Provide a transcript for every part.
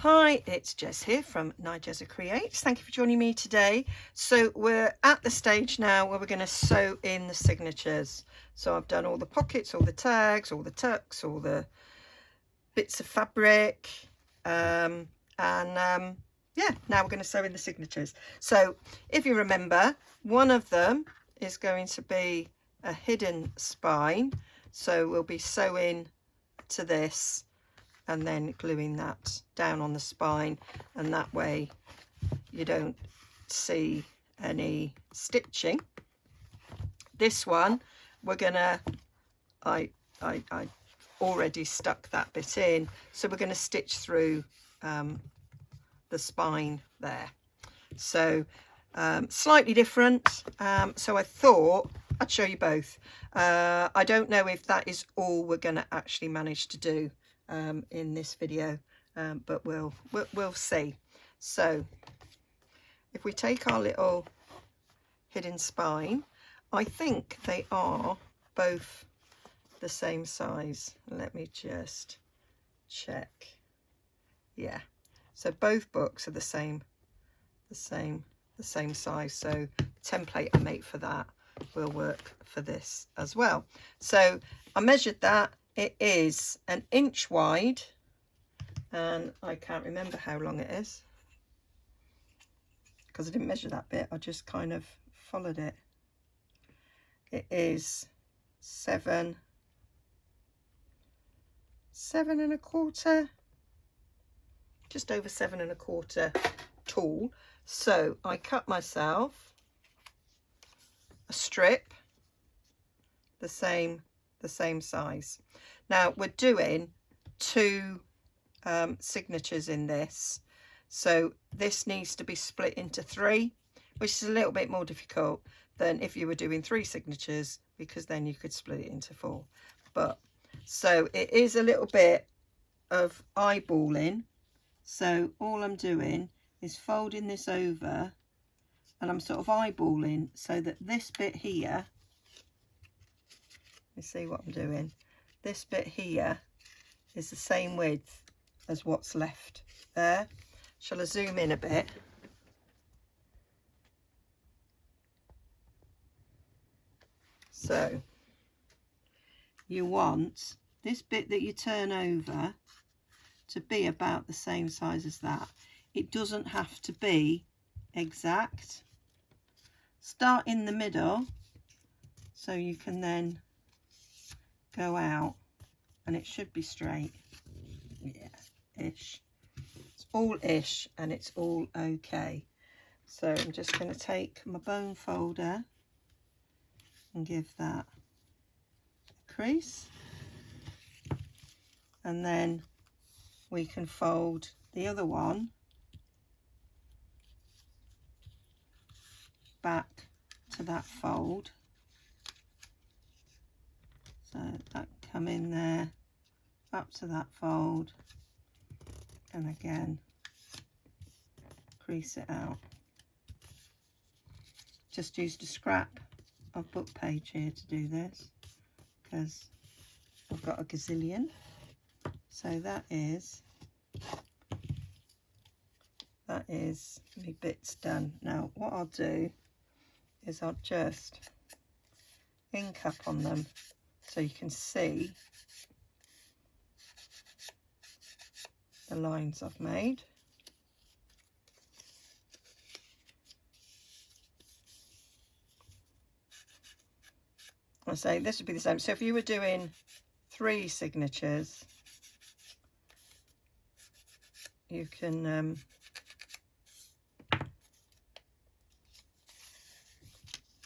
Hi, it's Jess here from Nigezza Creates. Thank you for joining me today. So we're at the stage now where we're going to sew in the signatures. So I've done all the pockets, all the tags, all the tucks, all the bits of fabric, yeah, now we're going to sew in the signatures. So if you remember, one of them is going to be a hidden spine, so we'll be sewing to this and then gluing that down on the spine, and that way you don't see any stitching. This one we're gonna, I already stuck that bit in, so we're going to stitch through the spine there. So slightly different, so I thought I'd show you both. I don't know if that is all we're going to actually manage to do in this video, but we'll see. So if we take our little hidden spine, I think they are both the same size. Let me just check. Yeah, so both books are the same size, so the template I make for that will work for this as well. So I measured that. It is 1 inch wide, and I can't remember how long it is because I didn't measure that bit, I just kind of followed it. It is 7 1/4, just over 7 1/4 tall. So I cut myself a strip the same size. Now we're doing 2 signatures in this, so this needs to be split into 3, which is a little bit more difficult than if you were doing 3 signatures, because then you could split it into 4. But so it is a little bit of eyeballing. So all I'm doing is folding this over, and I'm sort of eyeballing so that this bit here, you see what I'm doing, this bit here is the same width as what's left there. Shall I zoom in a bit? So you want this bit that you turn over to be about the same size as that. It doesn't have to be exact. Start in the middle so you can then go out, and it should be straight. Yeah, ish. It's all ish, and it's all okay. So I'm just going to take my bone folder and give that a crease, and then we can fold the other one back to that fold, so that can come in there, up to that fold, and again crease it out. Just used a scrap of book page here to do this because I've got a gazillion. So that is my bits done. Now what I'll do is I'll just ink up on them so you can see the lines I've made. I say this would be the same. So if you were doing 3 signatures, you can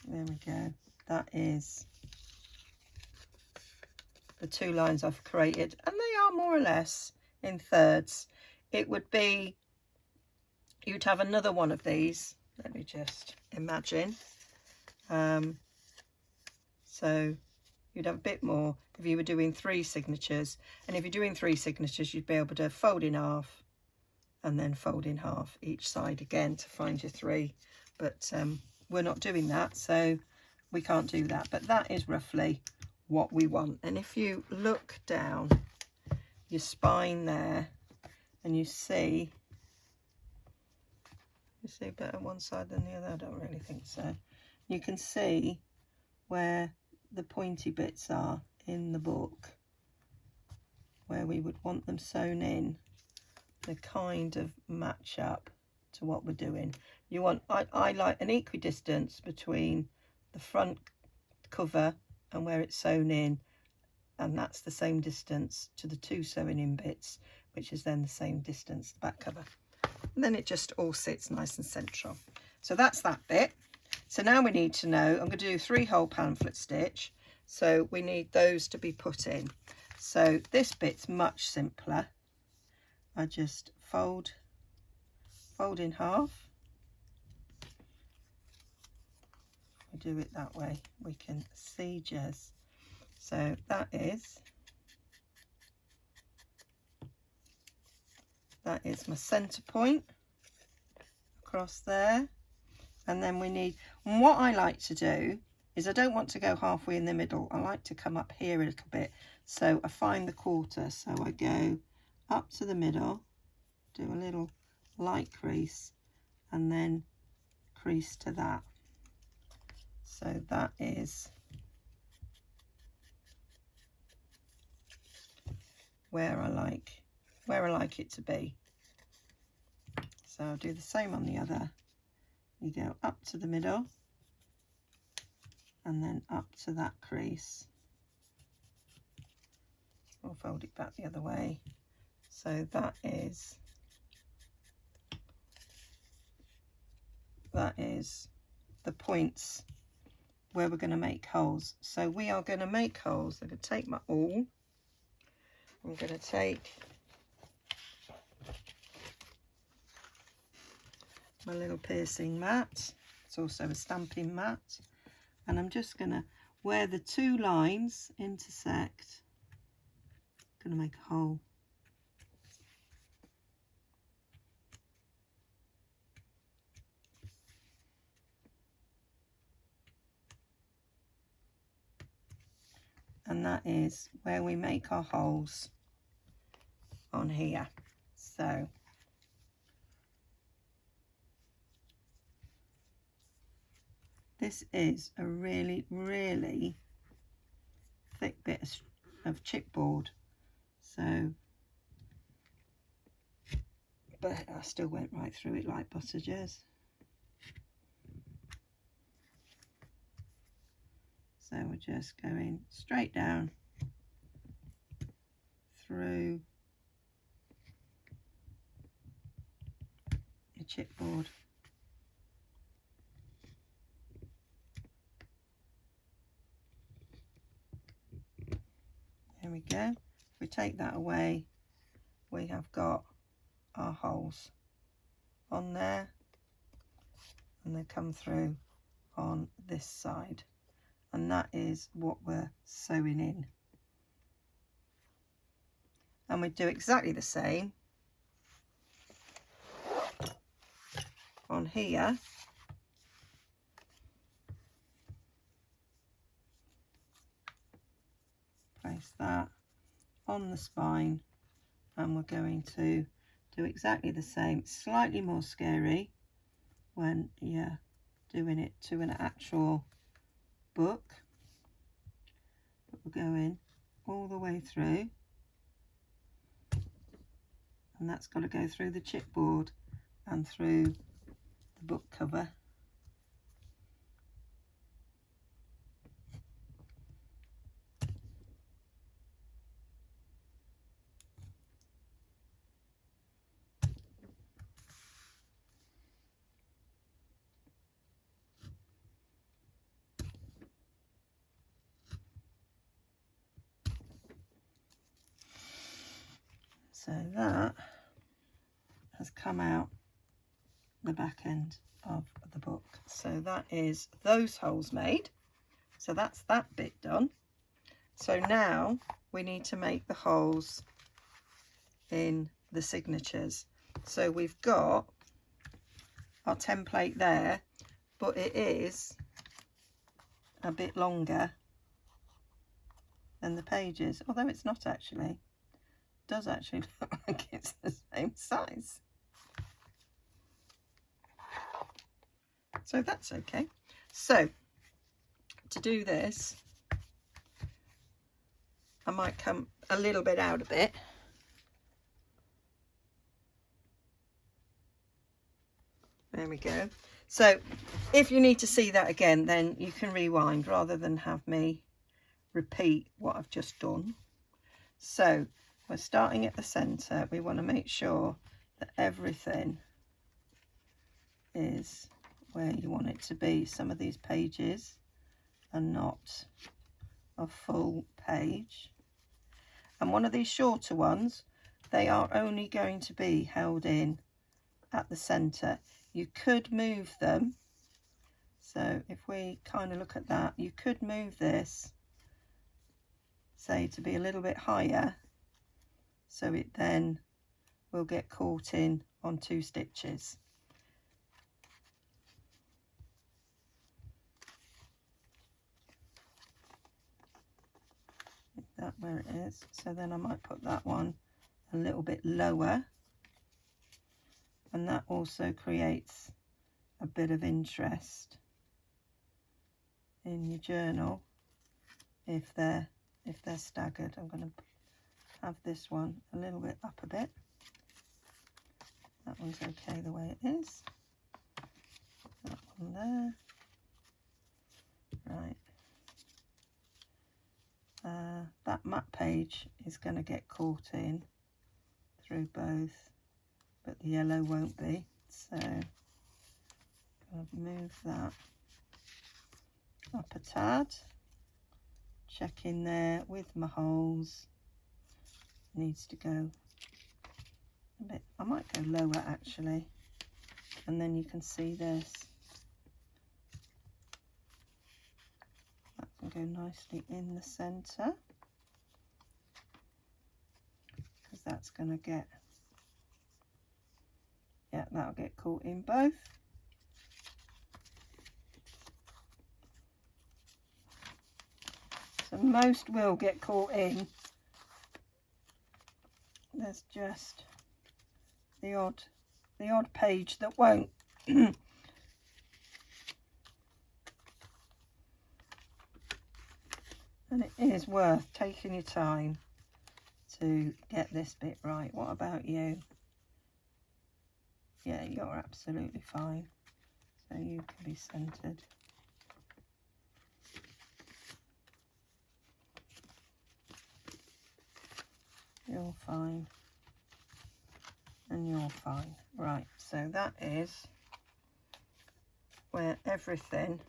there we go. That is the 2 lines I've created, and they are more or less in thirds. It would be, you'd have another one of these. Let me just imagine. So you'd have a bit more if you were doing 3 signatures, and if you're doing 3 signatures, you'd be able to fold in half and then fold in half each side again to find your 3. But we're not doing that, so we can't do that. But that is roughly what we want. And if you look down your spine there, and you see better one side than the other? I don't really think so. You can see where the pointy bits are in the book, where we would want them sewn in. They kind of match up to what we're doing. You want, I like an equidistance between the front cover and where it's sewn in, and that's the same distance to the two sewing in bits, which is then the same distance the back cover. And then it just all sits nice and central. So that's that bit. So now we need to know, I'm going to do 3-hole pamphlet stitch, so we need those to be put in. So this bit's much simpler. I just fold in half. We do it that way, we can see Jez. So that is my center point across there. And then we need, and what I like to do is, I don't want to go halfway in the middle. I like to come up here a little bit. So I find the quarter. So I go up to the middle, do a little light crease, and then crease to that. So that is where I like it to be. So I'll do the same on the other. You go up to the middle and then up to that crease. I'll fold it back the other way. So that is the points where we're going to make holes. So we are going to make holes. I'm going to take my awl. I'm going to take my little piercing mat. It's also a stamping mat. And I'm just going to, where the two lines intersect, I'm going to make a hole. And that is where we make our holes on here. So this is a really, really thick bit of chipboard. So, but I still went right through it like butter, Jez. So we're just going straight down through the chipboard. There we go. If we take that away, we have got our holes on there, and they come through on this side. And that is what we're sewing in. And we do exactly the same on here. Place that on the spine, and we're going to do exactly the same. It's slightly more scary when you're doing it to an actual book, but we're going all the way through, and that's got to go through the chipboard and through the book cover. So that has come out the back end of the book. So that is those holes made. So that's that bit done. So now we need to make the holes in the signatures. So we've got our template there, but it is a bit longer than the pages, although it's not actually. does actually look like it's the same size. So that's okay. So to do this, I might come a little bit out of it. There we go. So if you need to see that again, then you can rewind rather than have me repeat what I've just done. So we're starting at the centre. We want to make sure that everything is where you want it to be. Some of these pages are not a full page. And one of these shorter ones, they are only going to be held in at the centre. You could move them. So if we kind of look at that, you could move this, say, to be a little bit higher, so it then will get caught in on 2 stitches. That where it is. So then I might put that one a little bit lower, and that also creates a bit of interest in your journal if they're staggered. I'm going to have this one a little bit up a bit. That one's okay the way it is. That one there. Right. That map page is going to get caught in through both, but the yellow won't be. So I'll move that up a tad. Check in there with my holes. Needs to go a bit. I might go lower actually, and then you can see this. That can go nicely in the centre, because that's going to get, yeah, that'll get caught in both. So most will get caught in. There's just the odd page that won't. And it is worth taking your time to get this bit right. What about you? Yeah, you're absolutely fine. So you can be centered. You're fine. And you're fine. Right, so that is where everything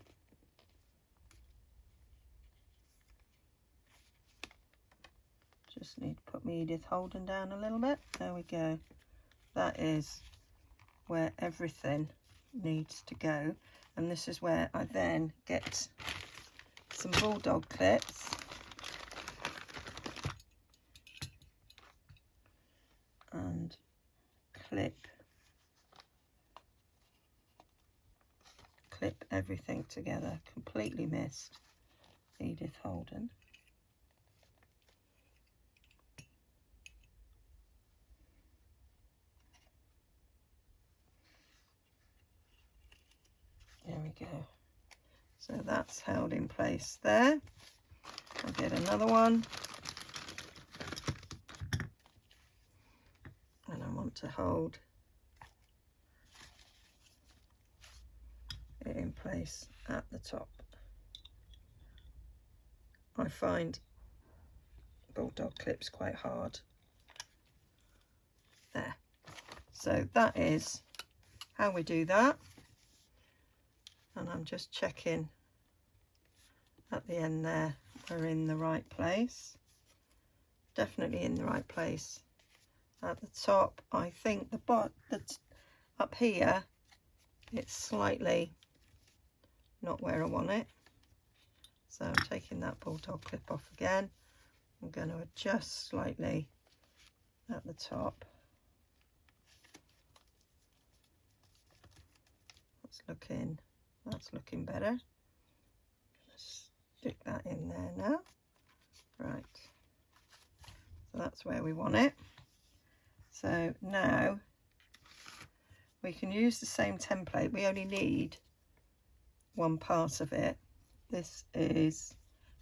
just need to put my Edith Holden down a little bit. There we go. That is where everything needs to go. And this is where I then get some bulldog clips and clip everything together. Completely missed Edith Holden. There we go. So that's held in place there. I'll get another one. And I want to hold it in place at the top. I find bulldog clips quite hard. There. So that is how we do that. And I'm just checking at the end there, we're in the right place. Definitely in the right place. At the top, I think that's up here, it's slightly not where I want it. So I'm taking that bulldog clip off again. I'm going to adjust slightly at the top. That's looking better. Stick that in there now. Right. So that's where we want it. So now we can use the same template. We only need one part of it. This is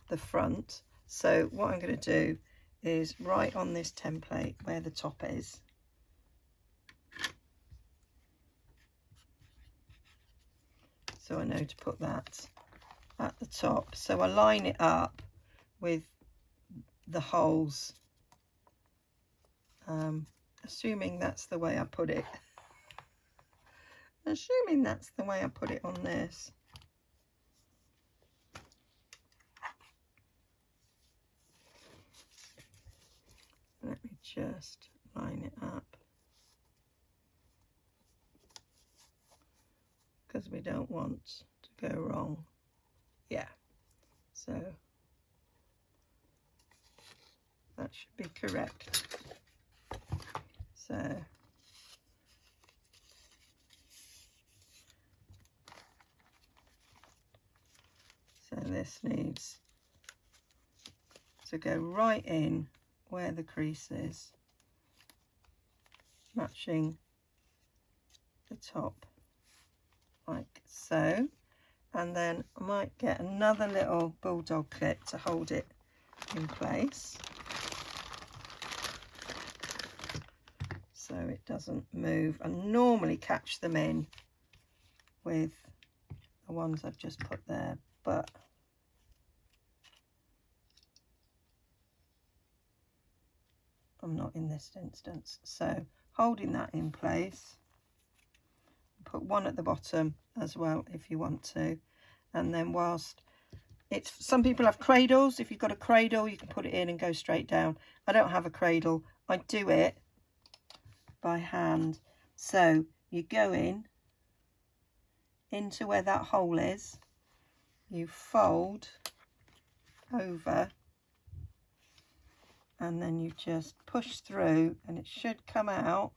the front. So what I'm going to do is write on this template where the top is. So I know to put that at the top. So I line it up with the holes, assuming that's the way I put it. Assuming that's the way I put it on this. Let me just line it up, because we don't want to go wrong. Yeah, so that should be correct. So this needs to go right in where the crease is, matching the top like so. And then I might get another little bulldog clip to hold it in place so it doesn't move. I normally catch them in with the ones I've just put there, but I'm not in this instance. So holding that in place, put one at the bottom as well if you want to. And then whilst it's, some people have cradles. If you've got a cradle, you can put it in and go straight down. I don't have a cradle. I do it by hand. So you go in into where that hole is, you fold over, and then you just push through, and it should come out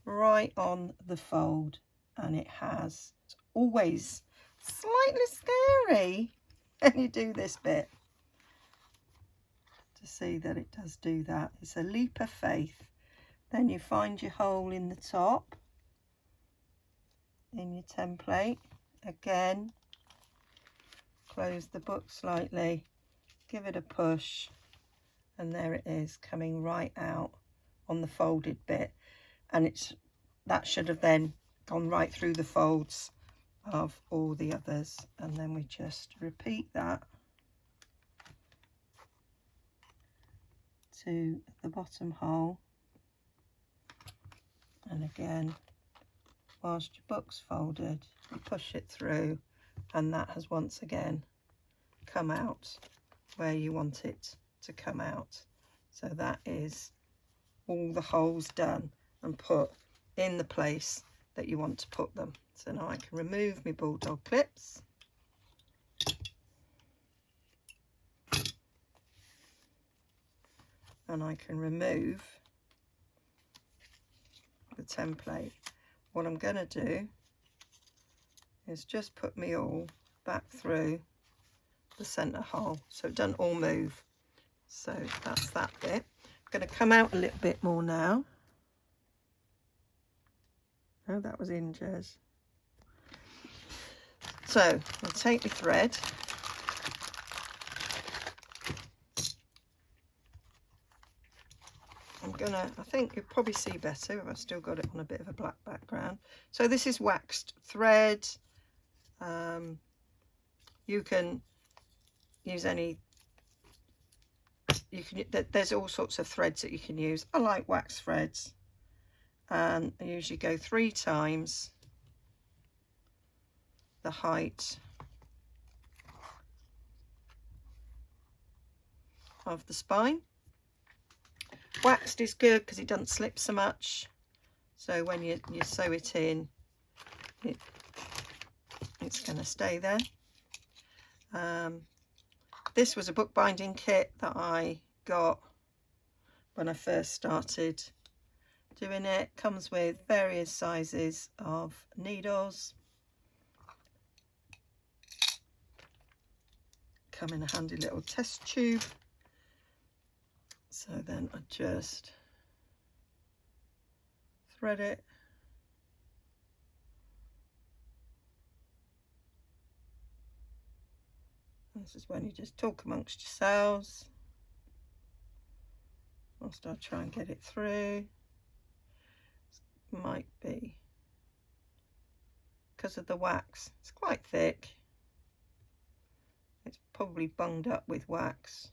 right on the fold. And it has. It's always slightly scary when you do this bit to see that it does do that. It's a leap of faith. Then you find your hole in the top in your template. Again, close the book slightly, give it a push, and there it is, coming right out on the folded bit. And that should have then gone right through the folds of all the others. And then we just repeat that to the bottom hole. And again, whilst your book's folded, you push it through, and that has once again come out where you want it to come out. So that is all the holes done and put in the place that you want to put them. So now I can remove my bulldog clips. And I can remove the template. What I'm going to do is just put me all back through the centre hole so it doesn't all move. So that's that bit. I'm going to come out a little bit more now. Oh, that was in, Jez. So I'll take the thread. I think you'll probably see better if I've still got it on a bit of a black background. So this is waxed thread. You can use any, there's all sorts of threads that you can use. I like wax threads, and I usually go 3 times the height of the spine. Waxed is good because it doesn't slip so much, so when you sew it in, it's going to stay there. This was a bookbinding kit that I got when I first started doing it. Comes with various sizes of needles. Come in a handy little test tube. So then I just thread it. This is when you just talk amongst yourselves whilst I try and get it through. Might be because of the wax, it's quite thick. It's probably bunged up with wax.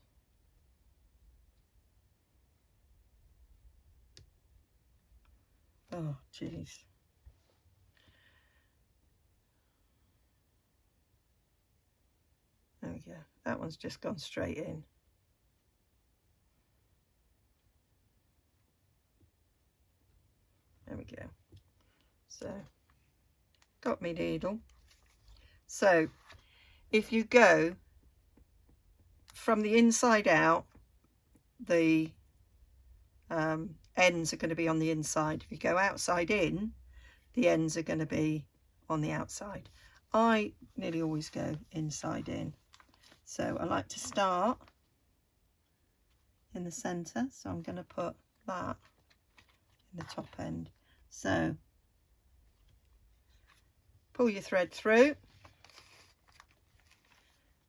Oh geez. There we go. That one's just gone straight in. There we go. So, got me needle. So, if you go from the inside out, the ends are going to be on the inside. If you go outside in, the ends are going to be on the outside. I nearly always go inside in. So I like to start in the centre, so I'm going to put that in the top end. So pull your thread through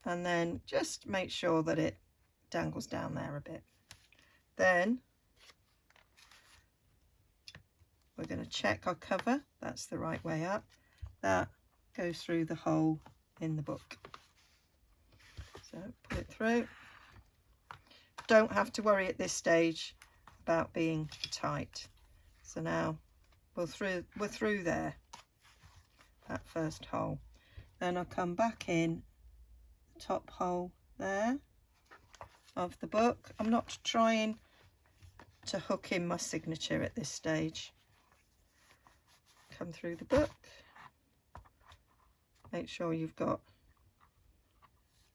and then just make sure that it dangles down there a bit. Then we're going to check our cover, that's the right way up. That goes through the hole in the book. So pull it through. Don't have to worry at this stage about being tight. So now we're through there, that first hole. Then I'll come back in the top hole there of the book. I'm not trying to hook in my signature at this stage. Come through the book. Make sure you've got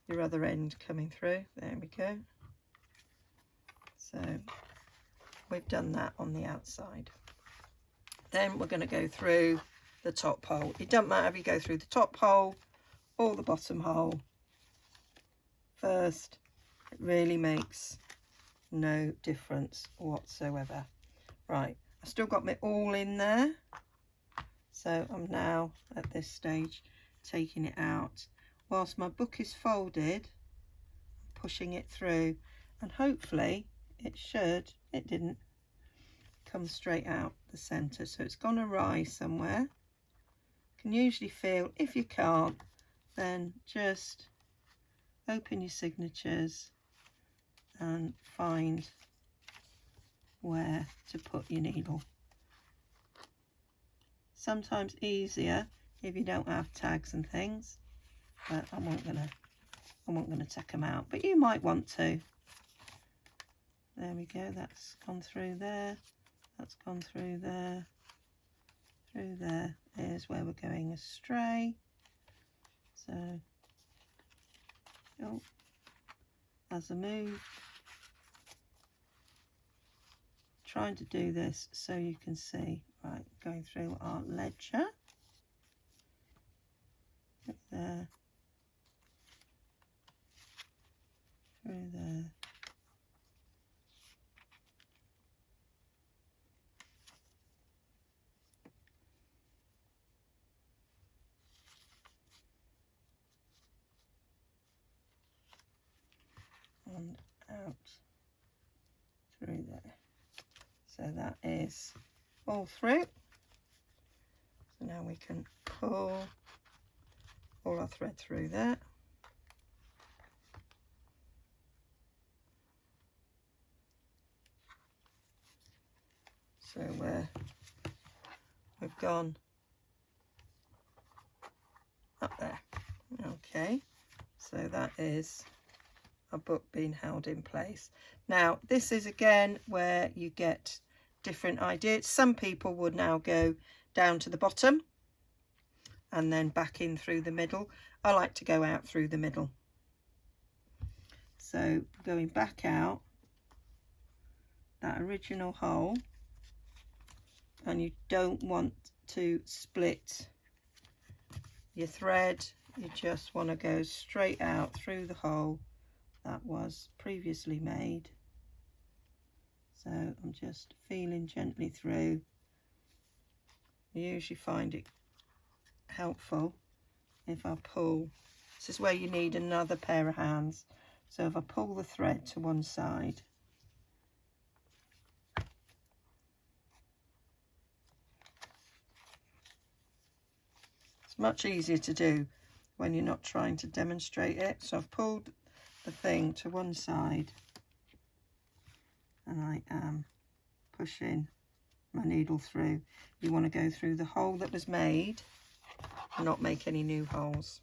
your other end coming through. There we go. So we've done that on the outside. Then we're going to go through the top hole. It doesn't matter if you go through the top hole or the bottom hole first. It really makes no difference whatsoever. Right, I've still got my awl in there. So I'm now at this stage taking it out. Whilst my book is folded, pushing it through, and hopefully it didn't come straight out the centre, so it's gone awry somewhere. You can usually feel, if you can't, then just open your signatures and find where to put your needle. Sometimes easier if you don't have tags and things, but I'm not gonna take them out, but you might want to. There we go, that's gone through there, that's gone through there, through there. Here's where we're going astray. So, oh, as I move, trying to do this so you can see. Right, going through our ledger. There, through there. And out through there. So that is all through. So now we can pull all our thread through there. So we've gone up there. Okay, so that is a book being held in place. Now this is again where you get different ideas. Some people would now go down to the bottom and then back in through the middle. I like to go out through the middle. So going back out that original hole, and you don't want to split your thread, you just want to go straight out through the hole that was previously made. So I'm just feeling gently through. I usually find it helpful if I pull. This is where you need another pair of hands. So if I pull the thread to one side, it's much easier to do when you're not trying to demonstrate it. So I've pulled the thing to one side and I am pushing my needle through. You want to go through the hole that was made and not make any new holes.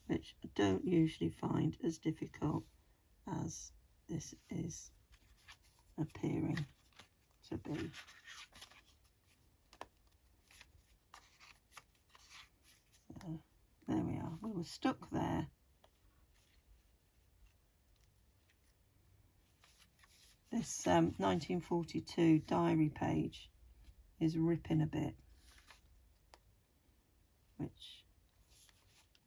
Which I don't usually find as difficult as this is appearing to be. So there we are, we were stuck there. This 1942 diary page is ripping a bit, which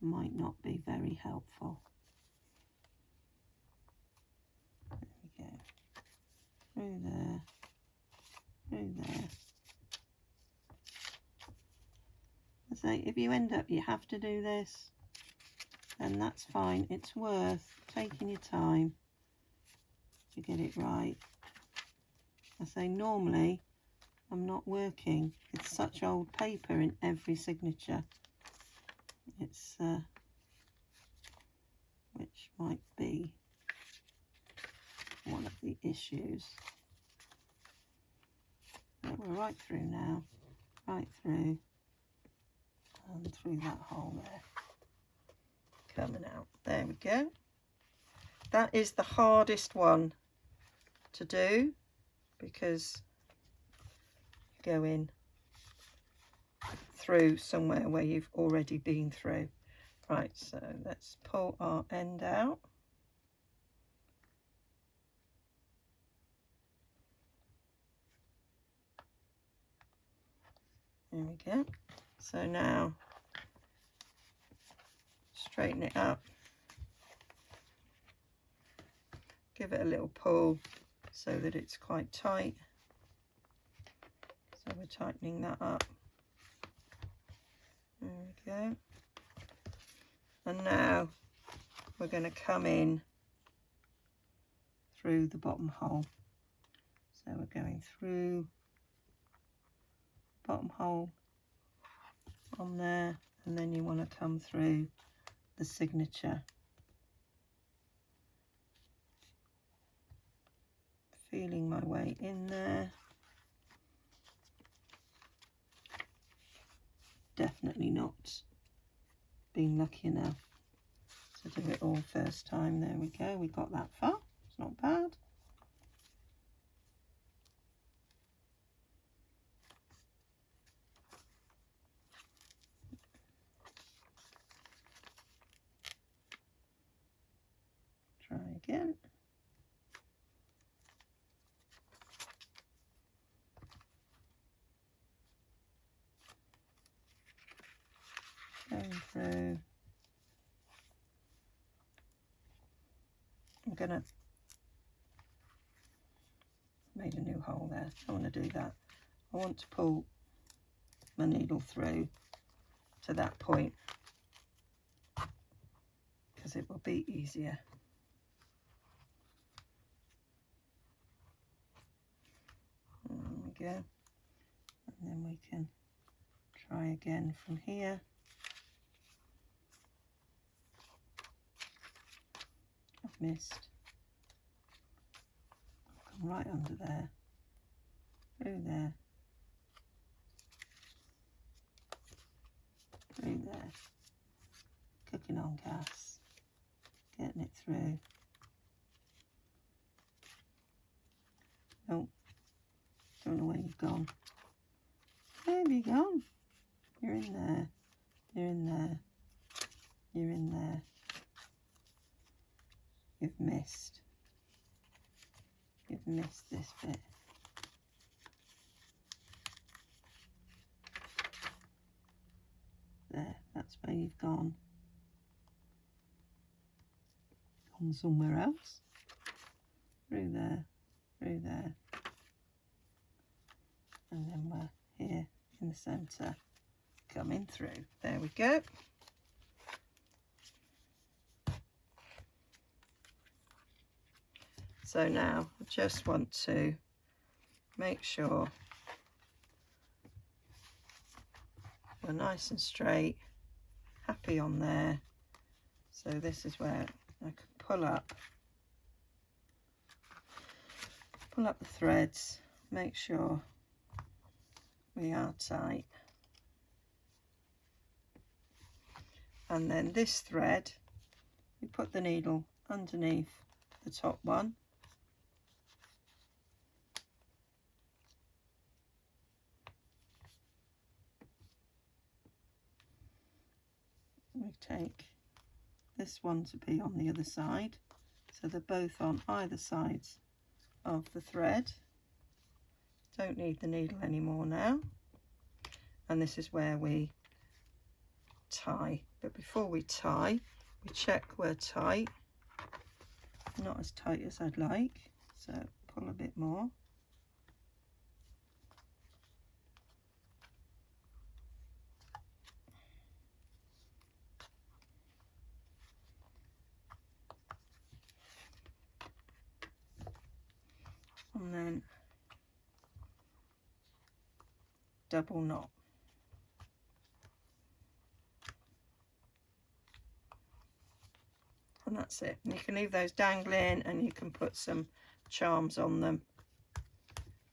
might not be very helpful. There we go. Through there, through there. I say, if you end up, you have to do this, then that's fine. It's worth taking your time to get it right. I say, normally I'm not working with such old paper in every signature. It's which might be one of the issues. But we're right through now, right through, and through that hole there, coming out. There we go. That is the hardest one to do because you go in through somewhere where you've already been through. Right, so let's pull our end out. There we go. So now straighten it up, give it a little pull so that it's quite tight. So we're tightening that up. There we go. And now we're going to come in through the bottom hole. So we're going through bottom hole on there, and then you want to come through the signature. Feeling my way in there. Definitely not been lucky enough to do it all first time. There we go, we got that far, it's not bad. Try again. Going through. I'm gonna made a new hole there. I want to do that. I want to pull my needle through to that point because it will be easier. There we go. And then we can try again from here. I've missed. Come right under there, through there, through there, cooking on gas, getting it through. Nope, don't know where you've gone. Where have you gone? You're in there, you're in there, you're in there. You've missed. You've missed this bit. that's where you've gone somewhere else. Through there, and then we're here in the centre, coming through. There we go. So now I just want to make sure we're nice and straight, happy on there. So this is where I can pull up the threads, make sure we are tight. And then this thread, we put the needle underneath the top one. We take this one to be on the other side, so they're both on either sides of the thread. Don't need the needle anymore now. And this is where we tie. But before we tie, we check we're tight. Not as tight as I'd like, so pull a bit more. And then double knot. And that's it. And you can leave those dangling and you can put some charms on them.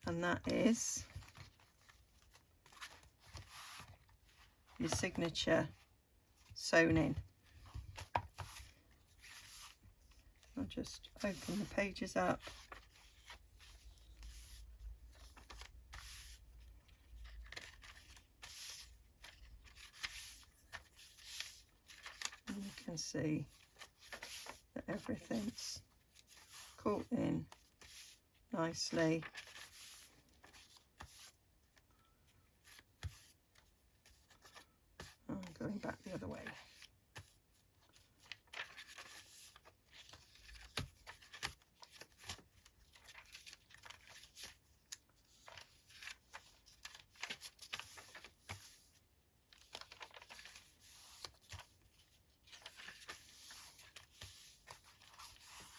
And that is your signature sewn in. I'll just open the pages up. And you can see that everything's caught in nicely. I'm going back the other way.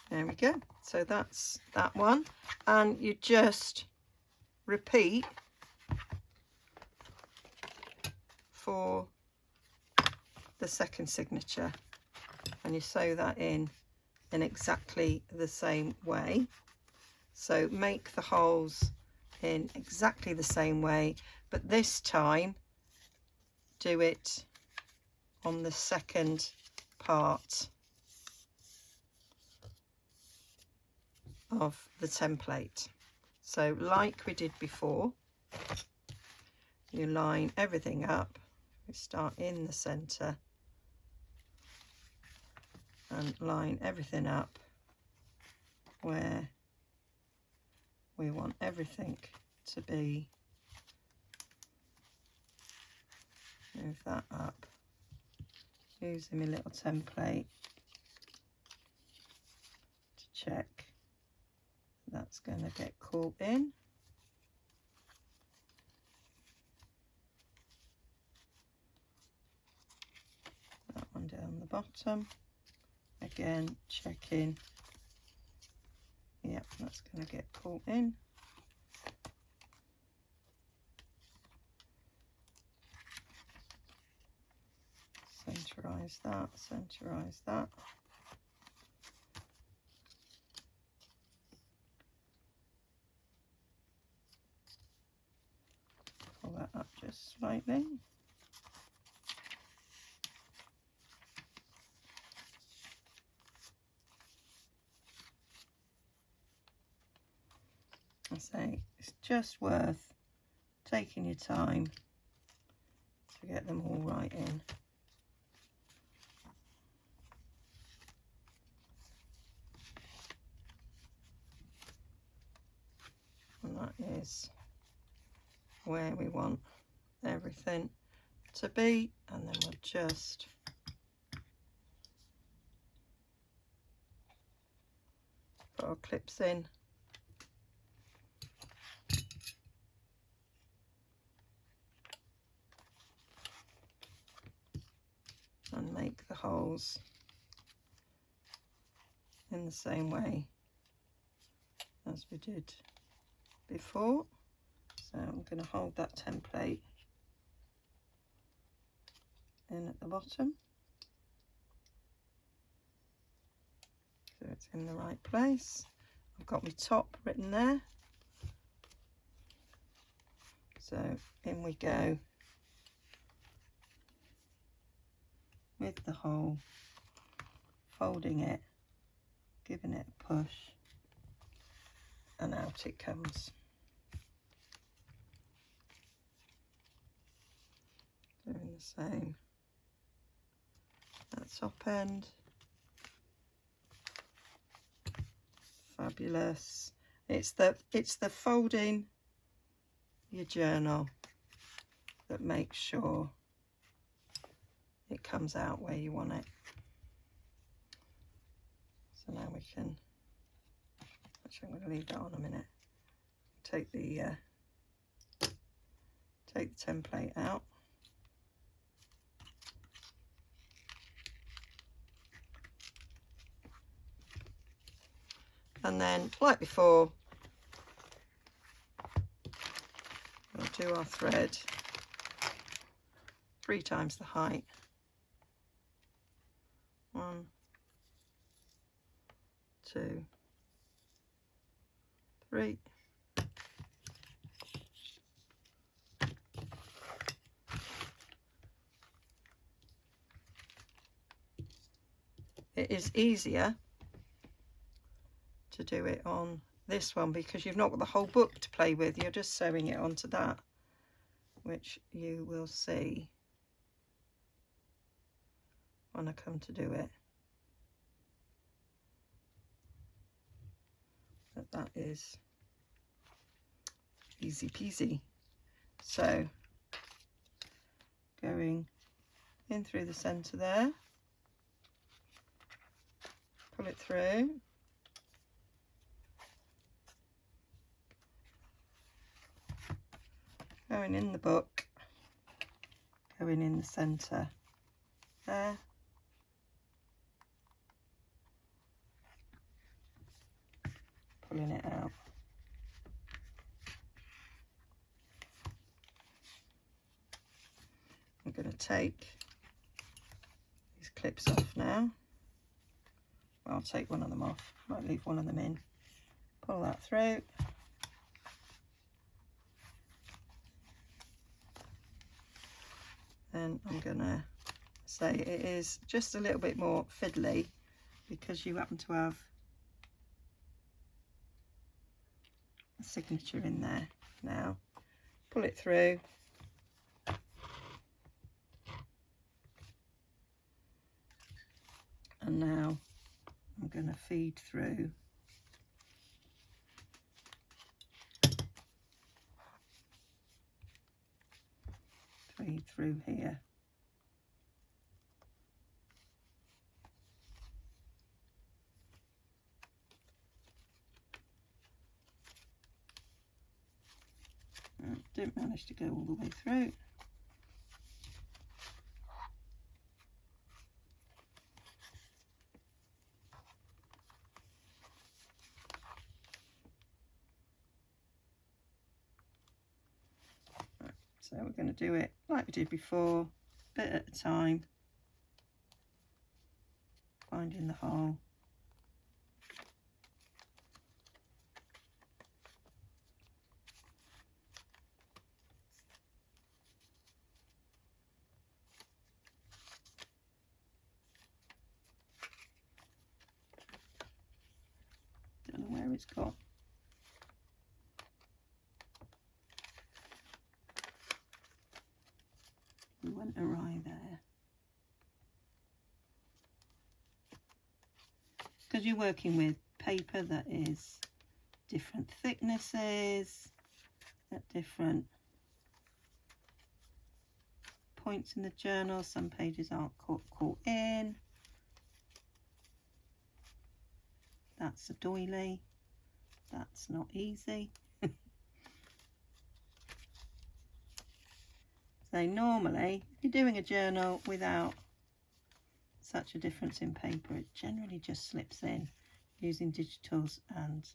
There we go. So that's that one, and you just repeat for the second signature, and you sew that in exactly the same way. So make the holes in exactly the same way, but this time do it on the second part of the template. So like we did before, you line everything up. We start in the center and line everything up where we want everything to be. Move that up using my little template to check that's going to get caught in. That one down the bottom, again checking, yep, that's going to get caught in. Centerize that, centerize that. Pull that up just slightly. I say it's just worth taking your time to get them all right in. And that is where we want everything to be, and then we'll just put our clips in. And make the holes in the same way as we did before. So I'm going to hold that template in at the bottom so it's in the right place. I've got my top written there, so in we go with the hole, folding it, giving it a push, and out it comes. Doing the same at the top end. Fabulous. It's the folding your journal that makes sure it comes out where you want it. So now we can, actually I'm going to leave that on a minute. Take the template out. And then, like before, we'll do our thread 3 times the height. 1, 2, 3. It is easier to do it on this one because you've not got the whole book to play with. You're just sewing it onto that, which you will see when I come to do it. But that is easy peasy. So going in through the centre there, pull it through, going in the book, going in the centre there, pulling it out. I'm going to take these clips off now. Well, I'll take one of them off, might leave one of them in. Pull that through. Then I'm going to say it is just a little bit more fiddly because you happen to have a signature in there. Now pull it through, and now I'm going to feed through here. Didn't manage to go all the way through. So we're going to do it like we did before, a bit at a time, finding the hole. Don't know where it's got. We went awry there. Because you're working with paper that is different thicknesses, at different points in the journal, some pages aren't caught in. That's a doily. That's not easy. So normally, if you're doing a journal without such a difference in paper, it generally just slips in using digitals and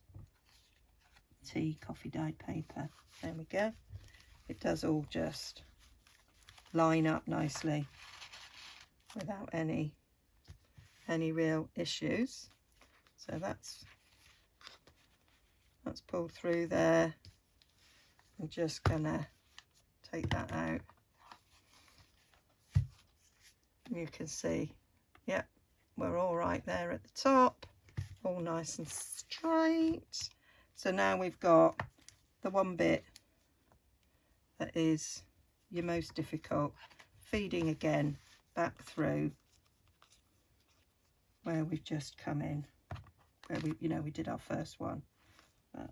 tea coffee dyed paper. There we go. It does all just line up nicely without any real issues. So that's pulled through there. I'm just gonna take that out. You can see, yeah, we're all right there at the top, all nice and straight. So now we've got the one bit that is your most difficult, feeding again back through where we've just come in, where we did our first one. But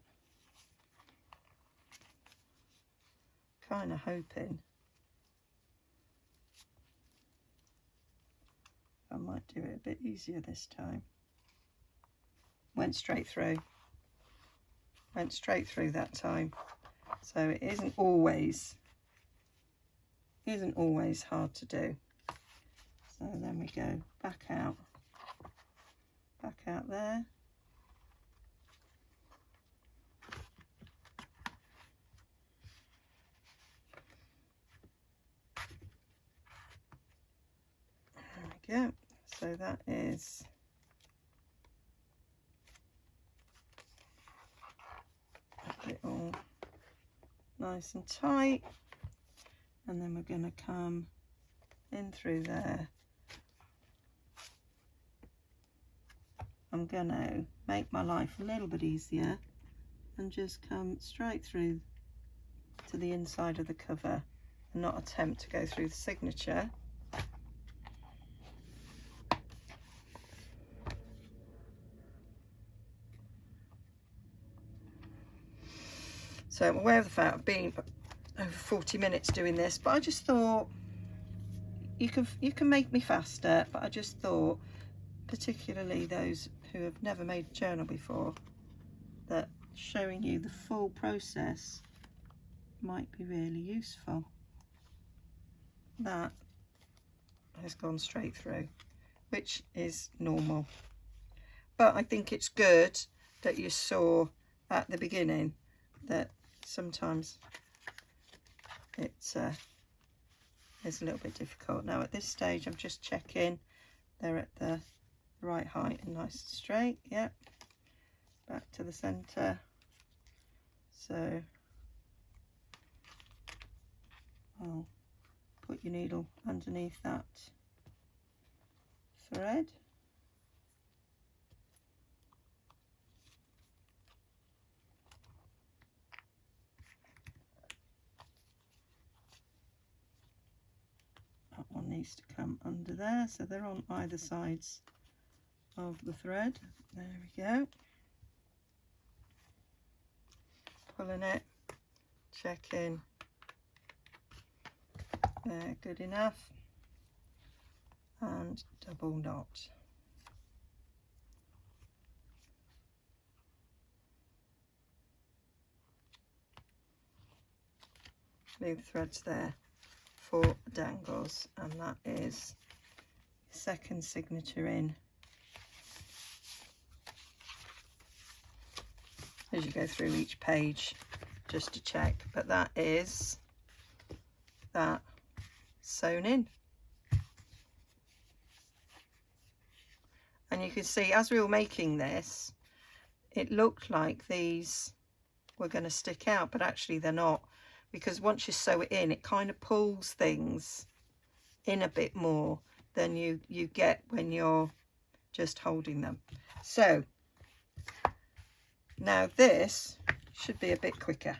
kind of hoping I might do it a bit easier this time. Went straight through that time. So it isn't always hard to do. So then we go back out there. There we go. So that is it all nice and tight, and then we're going to come in through there. I'm going to make my life a little bit easier and just come straight through to the inside of the cover and not attempt to go through the signature. So I'm aware of the fact I've been over 40 minutes doing this, but I just thought you can make me faster, but I just thought, particularly those who have never made a journal before, that showing you the full process might be really useful. That has gone straight through, which is normal, but I think it's good that you saw at the beginning that sometimes it's a little bit difficult. Now at this stage I'm just checking they're at the right height and nice and straight. Yep, back to the center. So I'll put your needle underneath that thread. That one needs to come under there, so they're on either sides of the thread. There we go. Pulling it, checking. There, good enough. And double knot. Leave the threads there for dangles, and that is second signature in as you go through each page, just to check, but that is that sewn in. And you can see as we were making this, it looked like these were going to stick out, but actually they're not, because once you sew it in, it kind of pulls things in a bit more than you get when you're just holding them. So now this should be a bit quicker.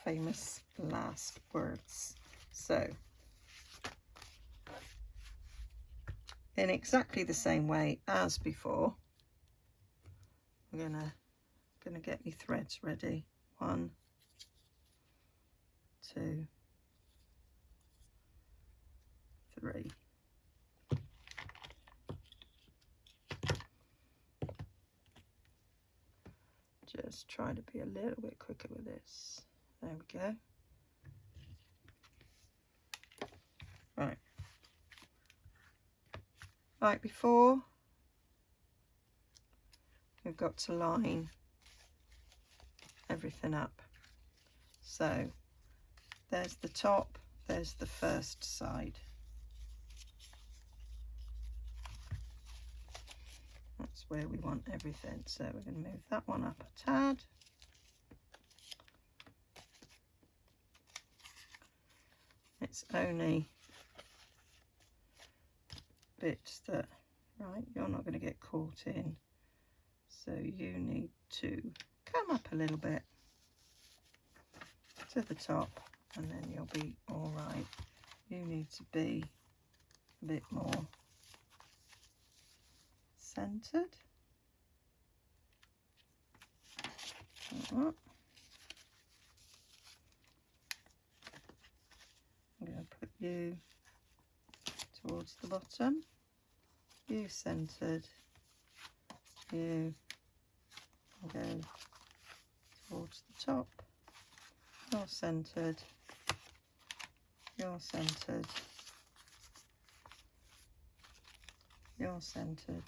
Famous last words. So in exactly the same way as before, I'm gonna get my threads ready. 1, 2, 3. Just try to be a little bit quicker with this. There we go. Right. Like before, we've got to line everything up. So there's the top, there's the first side. That's where we want everything. So we're going to move that one up a tad. It's only bits that, right, you're not going to get caught in. So you need to come up a little bit to the top and then you'll be all right. You need to be a bit more centered. I'm going to put you towards the bottom, you centered, you go towards the top, you're centered, you're centered, you're centered.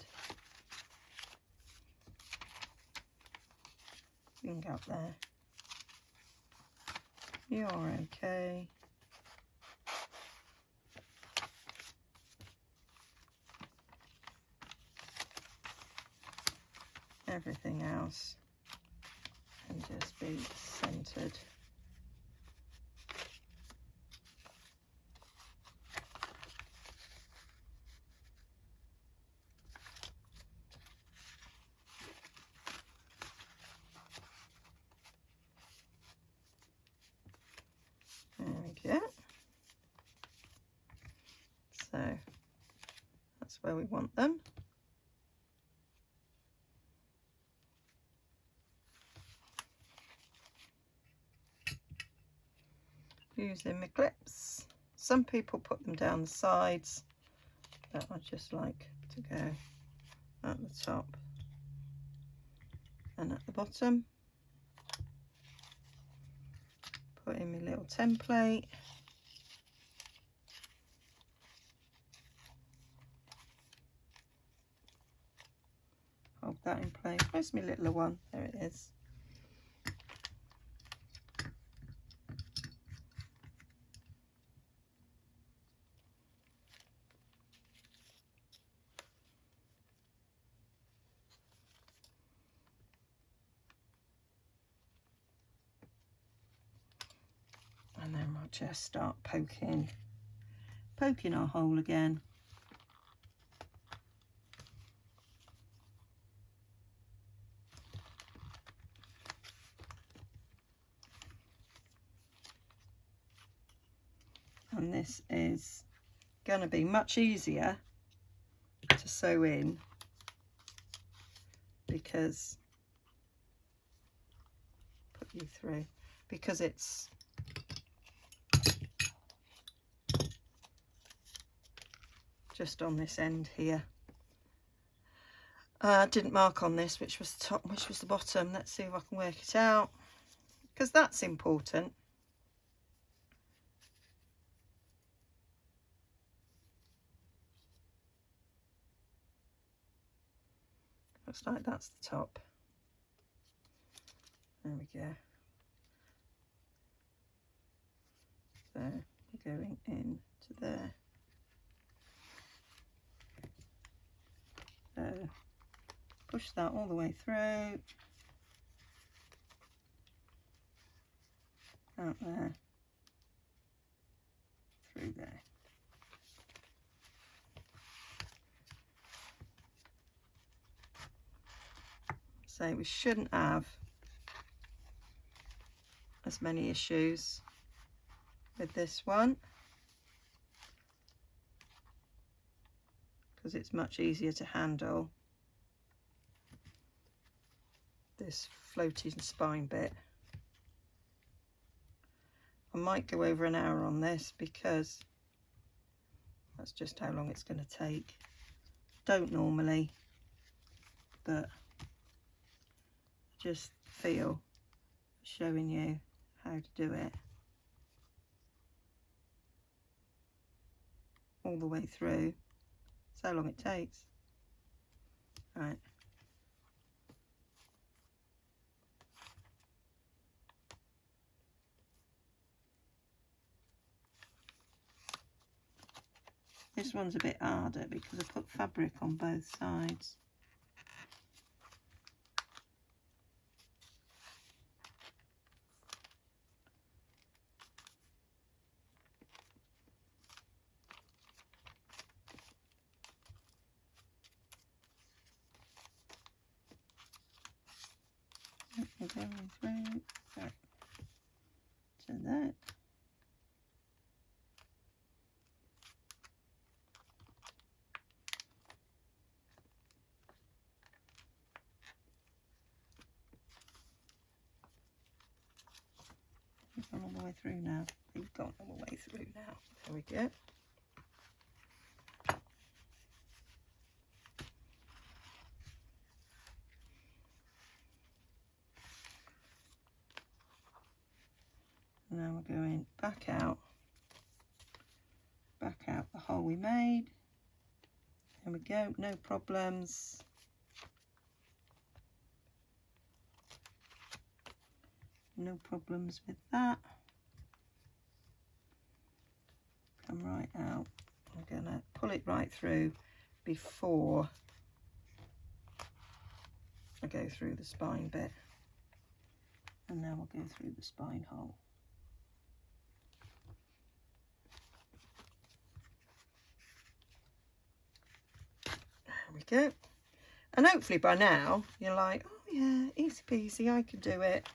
You can go up there. You're okay. Everything else can just be centered. There we go. So that's where we want them. Using my clips. Some people put them down the sides, but I just like to go at the top and at the bottom. Put in my little template. Hold that in place. Where's my littler one? There it is. And then we'll just start poking our hole again. And this is going to be much easier to sew in because put you through because it's just on this end here. I didn't mark on this which was the top, which was the bottom. Let's see if I can work it out because that's important. Looks like that's the top. There we go. So we're going in to there. So push that all the way through. Out there. Through there. So we shouldn't have as many issues with this one because it's much easier to handle this floating spine bit. I might go over an hour on this because That's just how long it's going to take. Don't normally, but just feel showing you how to do it all the way through. That's how long it takes. Right. This one's a bit harder because I put fabric on both sides. We're going through that to that. We've gone all the way through now. We've gone all the way through now. There we go. Now we're going back out the hole we made. There we go, no problems. No problems with that. Come right out. I'm gonna pull it right through before I go through the spine bit. And now we'll go through the spine hole. There we go. And hopefully by now you're like, oh yeah, easy peasy, I can do it.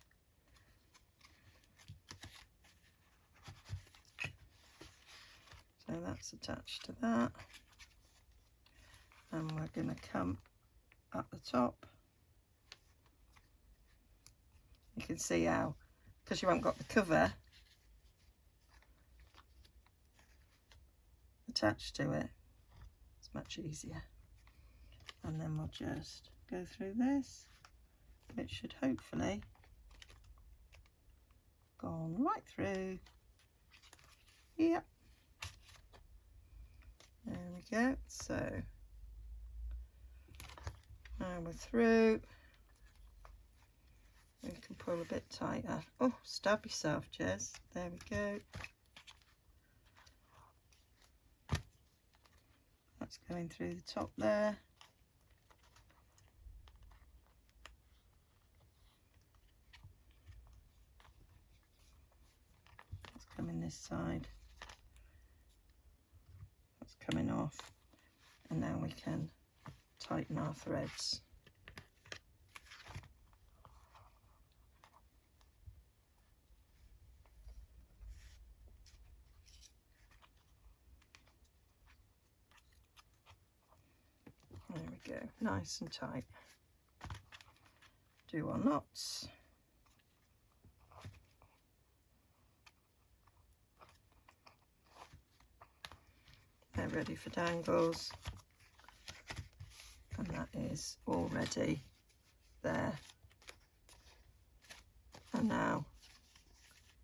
So that's attached to that. And we're going to come up the top. You can see how, because you haven't got the cover attached to it, it's much easier. And then we'll just go through this. It should hopefully go on right through. Yep. There we go. So now we're through. We can pull a bit tighter. Oh, stab yourself, Jez. There we go. That's going through the top there. That's coming this side. That's coming off. And now we can tighten our threads. There we go, nice and tight. Do our knots. They're ready for dangles. And that is already there. And now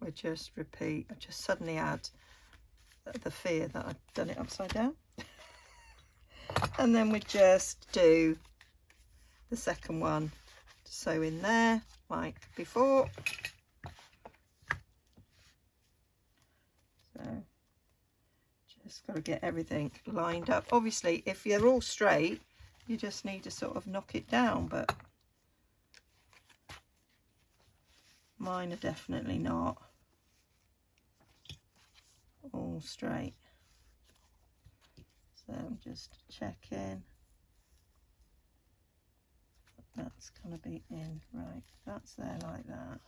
we just repeat. I just suddenly add the fear that I've done it upside down. And then we just do the second one to sew in there like before. So just got to get everything lined up. Obviously if you're all straight you just need to sort of knock it down, but mine are definitely not all straight. So I'm just checking. That's going to be in, right, that's there like that.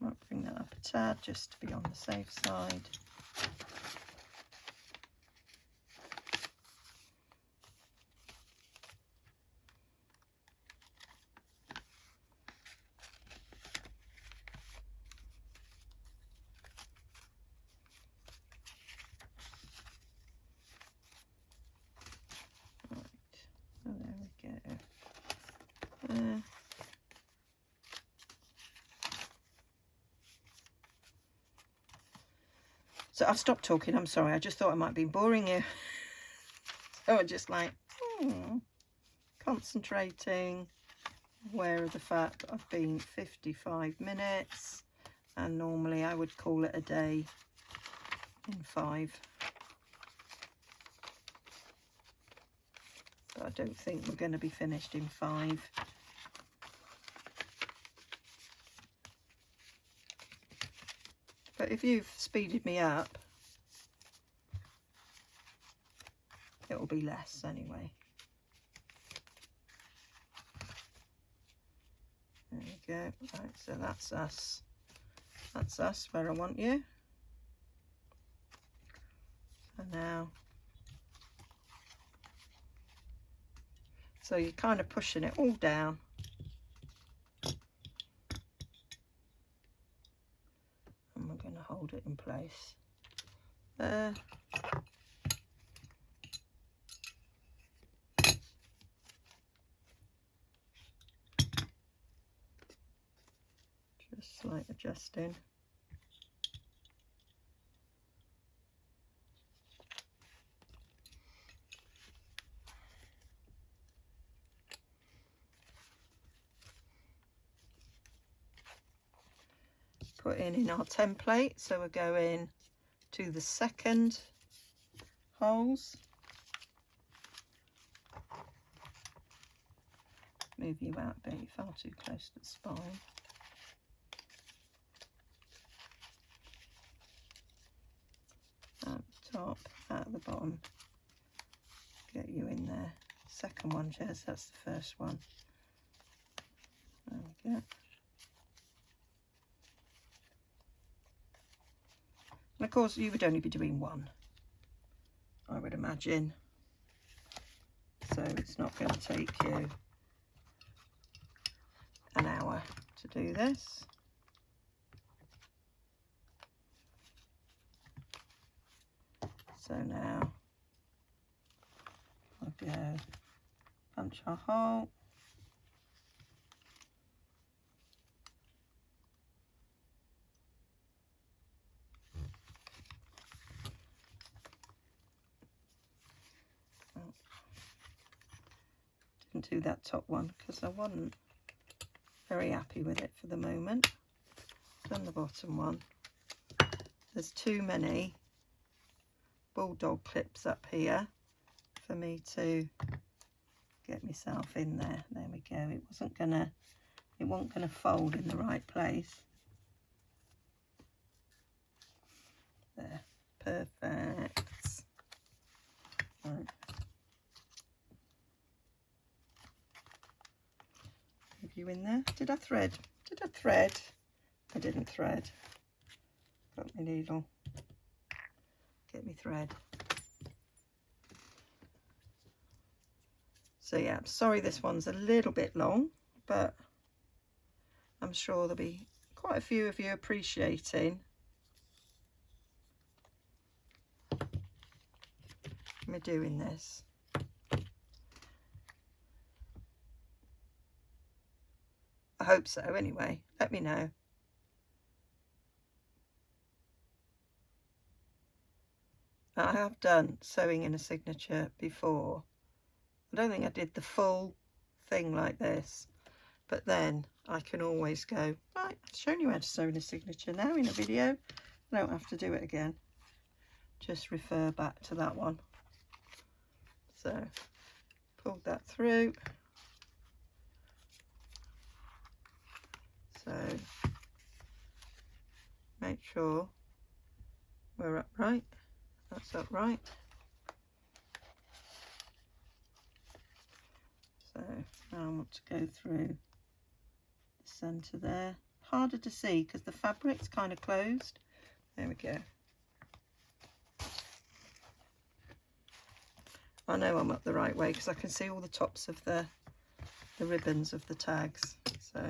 Might bring that up a tad just to be on the safe side. there. So I've stopped talking, I'm sorry, I just thought I might be boring you. So I'm just like, concentrating, aware of the fact that I've been 55 minutes, and normally I would call it a day in 5. But I don't think we're going to be finished in 5. But if you've speeded me up, it'll be less anyway. There we go. Right, so that's us. That's us where I want you. So now, so you're kind of pushing it all down. And we're going to hold it in place. There. Just slight adjusting. Put in our template, so we're going to the second holes. Move you out a bit, you're far too close to the spine. At the top, at the bottom, get you in there. Second one, Jez, that's the first one. There we go. And of course you would only be doing one, I would imagine, so it's not going to take you an hour to do this. So now I'll go punch our hole. Didn't do that top one because I wasn't very happy with it for the moment. Done the bottom one. There's too many bulldog clips up here for me to get myself in there. There we go. It wasn't gonna fold in the right place. There, perfect. Right. Have you in there? Did I thread? Did I thread? I didn't thread. Got my needle. Get me thread. So yeah, I'm sorry this one's a little bit long, but I'm sure there'll be quite a few of you appreciating me doing this. I hope so anyway. Let me know. I have done sewing in a signature before. I don't think I did the full thing like this, but then I can always go, right, I've shown you how to sew in a signature now in a video. I don't have to do it again. Just refer back to that one. So, pulled that through. So, make sure we're upright. That's upright. So now I want to go through the centre there. Harder to see because the fabric's kind of closed. There we go. I know I'm up the right way because I can see all the tops of the ribbons of the tags. So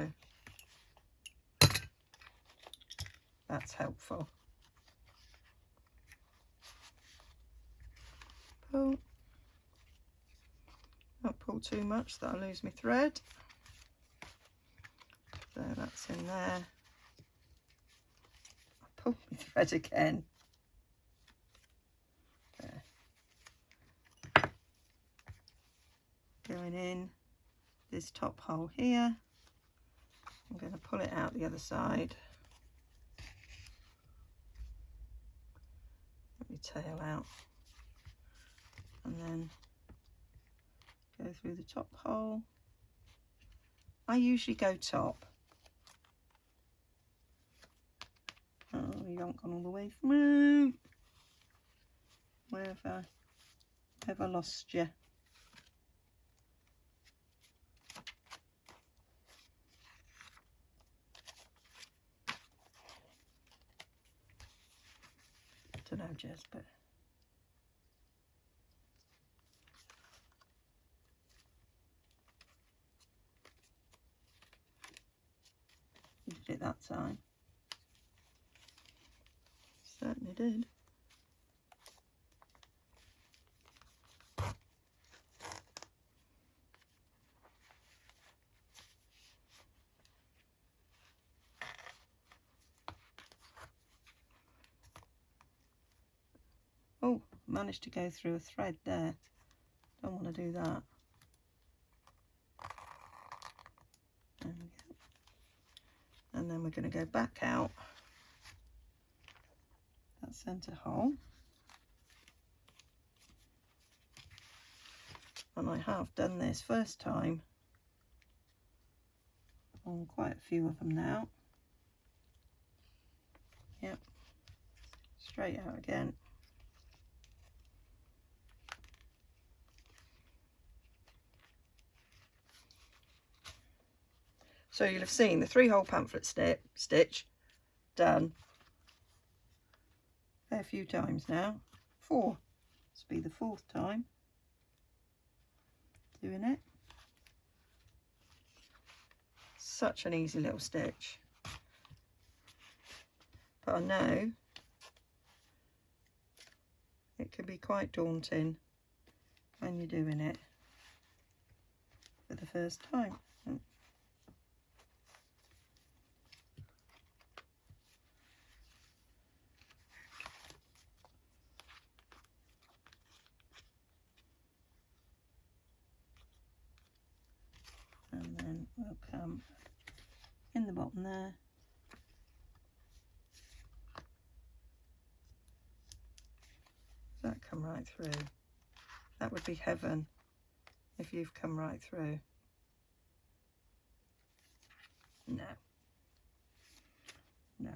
that's helpful. Pull. Don't pull too much that I lose my thread. So that's in there. I pulled my thread again. There. Going in this top hole here. I'm going to pull it out the other side. Let me tail out. And then go through the top hole. I usually go top. Oh, you haven't gone all the way through. Where have I lost you? Don't know, Jez, but you did it that time. Certainly did. Oh, managed to go through a thread there. Don't want to do that. There we go. And then we're going to go back out that centre hole. And I have done this first time on quite a few of them now. Yep. Straight out again. So you'll have seen the 3-hole pamphlet stitch done a few times now. 4. This will be the 4th time doing it. Such an easy little stitch. But I know it can be quite daunting when you're doing it for the first time. And then we'll come in the bottom there. Does that come right through? That would be heaven if you've come right through. No. No.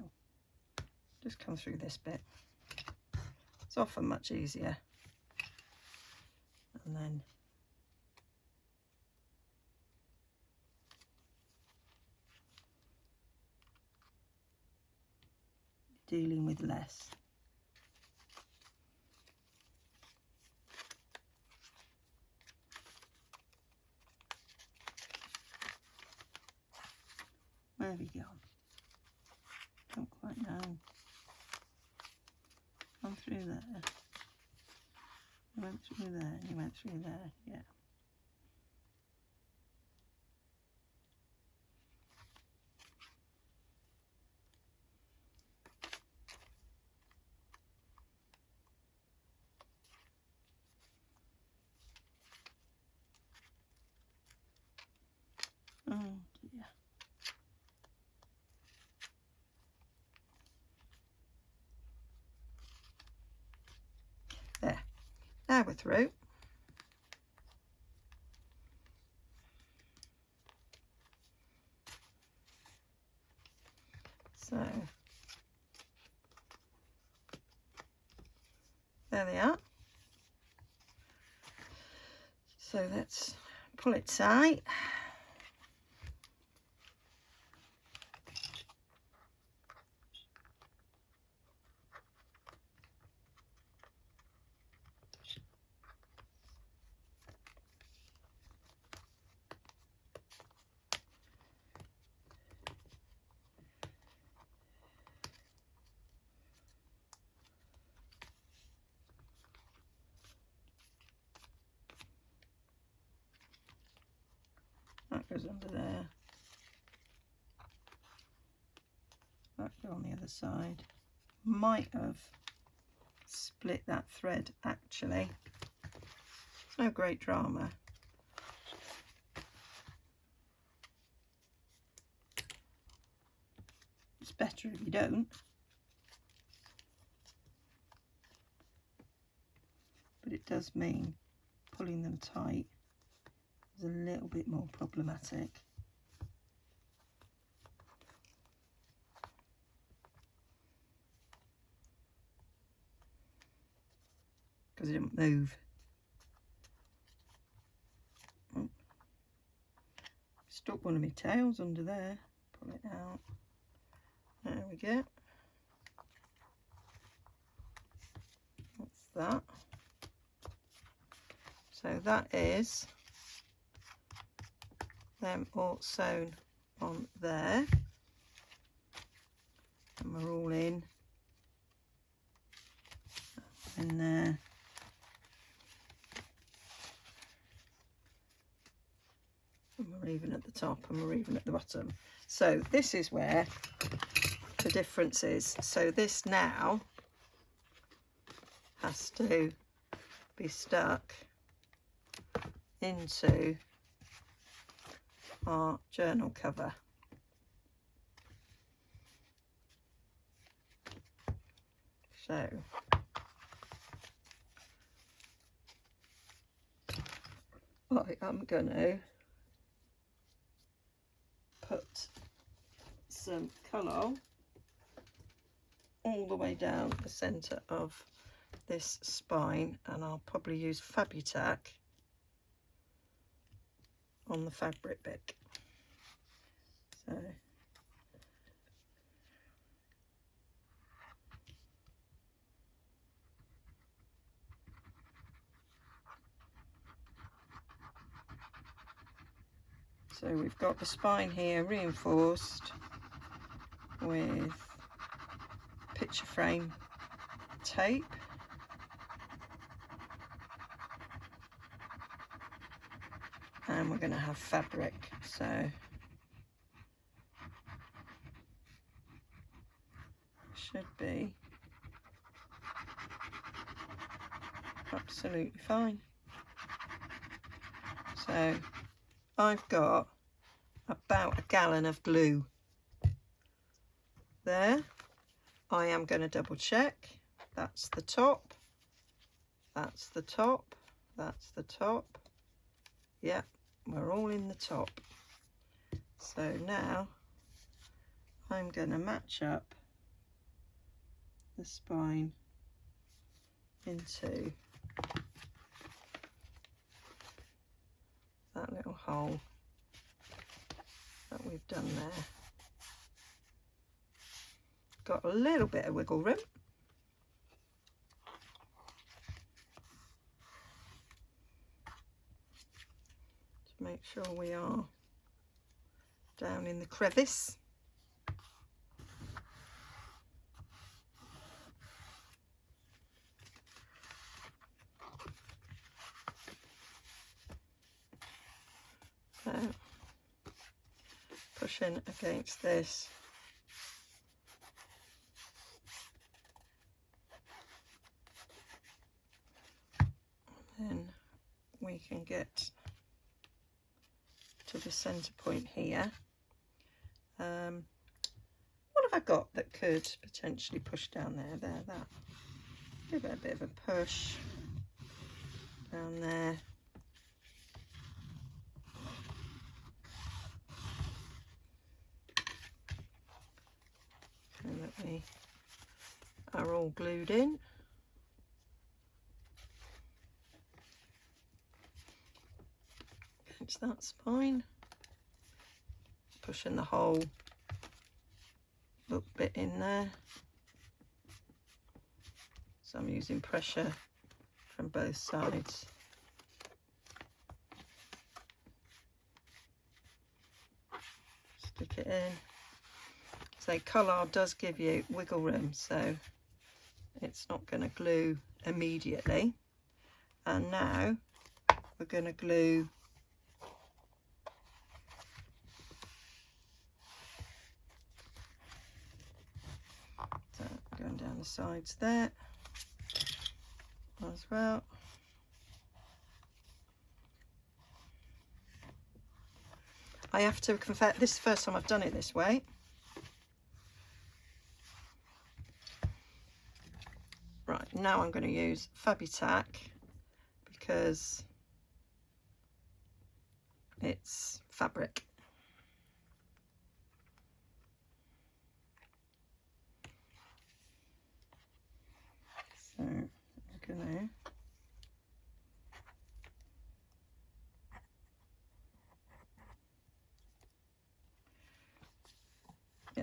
Just come through this bit. It's often much easier. And then dealing with less. Where have you gone? Don't quite know. Come through there. You went through there, you went through there, yeah. Oh dear. There. Now we're through. So there they are. So let's pull it tight. That goes under there. to go on the other side. Might have split that thread actually. It's no great drama. It's better if you don't. But it does mean pulling them tight is a little bit more problematic. Because it didn't move. Oh. Stuck one of my tails under there. Pull it out. There we go. That's that. So that is them all sewn on there. And we're all in there. And we're even at the top and we're even at the bottom. So this is where the difference is. So this now has to be stuck into our journal cover. So I am going to put some colour all the way down the centre of this spine, and I'll probably use Fabutac on the fabric bit. So we've got the spine here reinforced with picture frame tape. And we're going to have fabric, so should be absolutely fine. So I've got about a gallon of glue there. I am going to double check. That's the top, that's the top, that's the top. Yep, we're all in the top. So now I'm going to match up the spine into that little hole that we've done there. Got a little bit of wiggle room. To make sure we are down in the crevice. So, pushing against this. Then we can get to the centre point here. What have I got that could potentially push down there? That. Give it a bit of a push down there. And that we are all glued in. Against that spine. Pushing the whole look bit in there. So I'm using pressure from both sides. Stick it in. So collard does give you wiggle room, so it's not going to glue immediately. And now we're going to glue the sides there as well. I have to confess, this is the first time I've done it this way. Right, now I'm going to use Fabitac because it's fabric. So I'm going to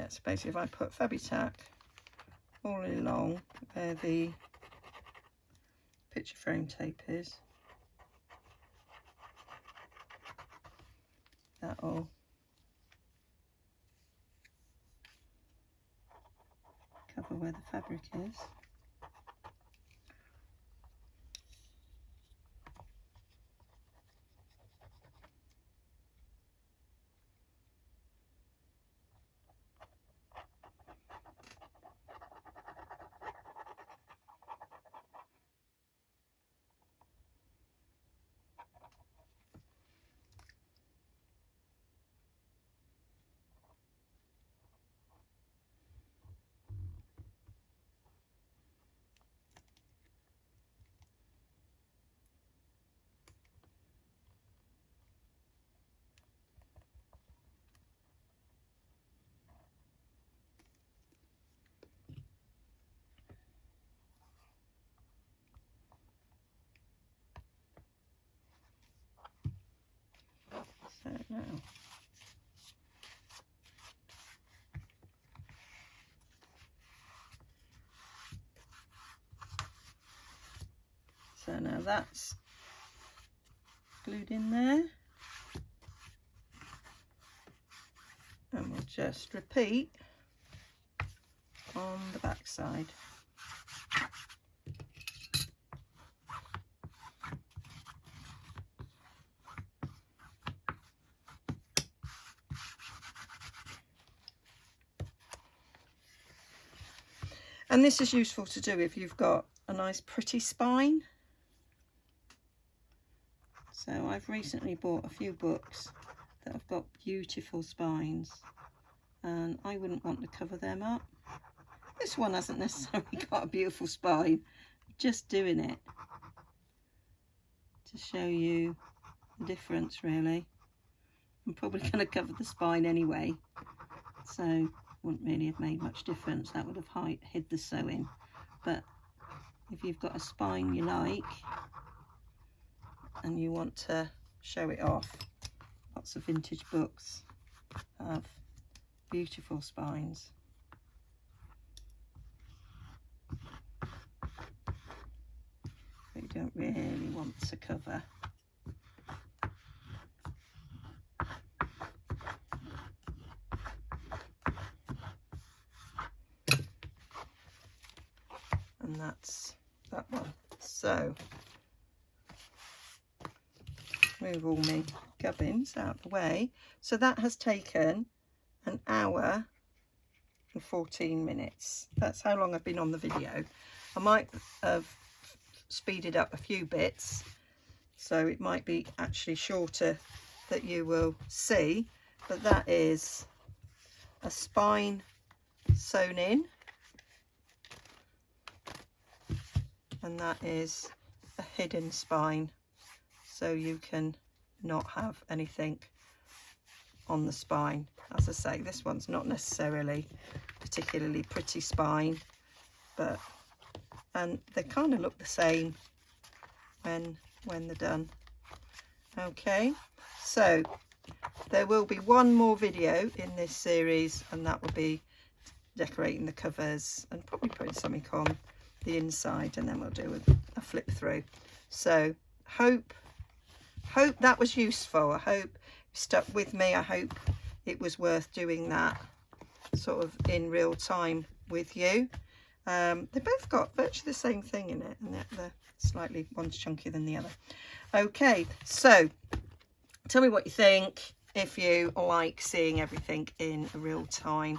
so basically if I put Fabitac all along where the picture frame tape is, that'll cover where the fabric is. So now that's glued in there, and we'll just repeat on the back side. And this is useful to do if you've got a nice pretty spine. So I've recently bought a few books that have got beautiful spines, and I wouldn't want to cover them up. This one hasn't necessarily got a beautiful spine, just doing it to show you the difference really. I'm probably going to cover the spine anyway, so wouldn't really have made much difference. That would have hid the sewing. But if you've got a spine you like and you want to show it off, lots of vintage books have beautiful spines. But you don't really want to cover. And that's that one. So move all my gubbins out of the way. So that has taken an hour and 14 minutes. That's how long I've been on the video. I might have speeded up a few bits, so it might be actually shorter that you will see, but that is a spine sewn in, and that is a hidden spine, so you can not have anything on the spine. As I say, this one's not necessarily particularly pretty spine, but and they kind of look the same when they're done. Okay, so there will be one more video in this series, and that will be decorating the covers and probably putting something on the inside, and then we'll do a flip through. So hope that was useful. I hope you stuck with me. I hope it was worth doing that sort of in real time with you. They both got virtually the same thing in it, and they're slightly, one's chunkier than the other. Okay, so tell me what you think, if you like seeing everything in real time,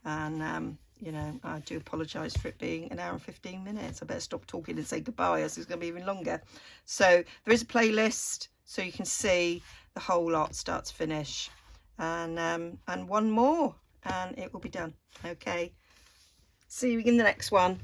and you know, I do apologise for it being an hour and 15 minutes. I better stop talking and say goodbye, else it's going to be even longer. So there is a playlist, so you can see the whole lot start to finish, and one more and it will be done. Okay, see you in the next one.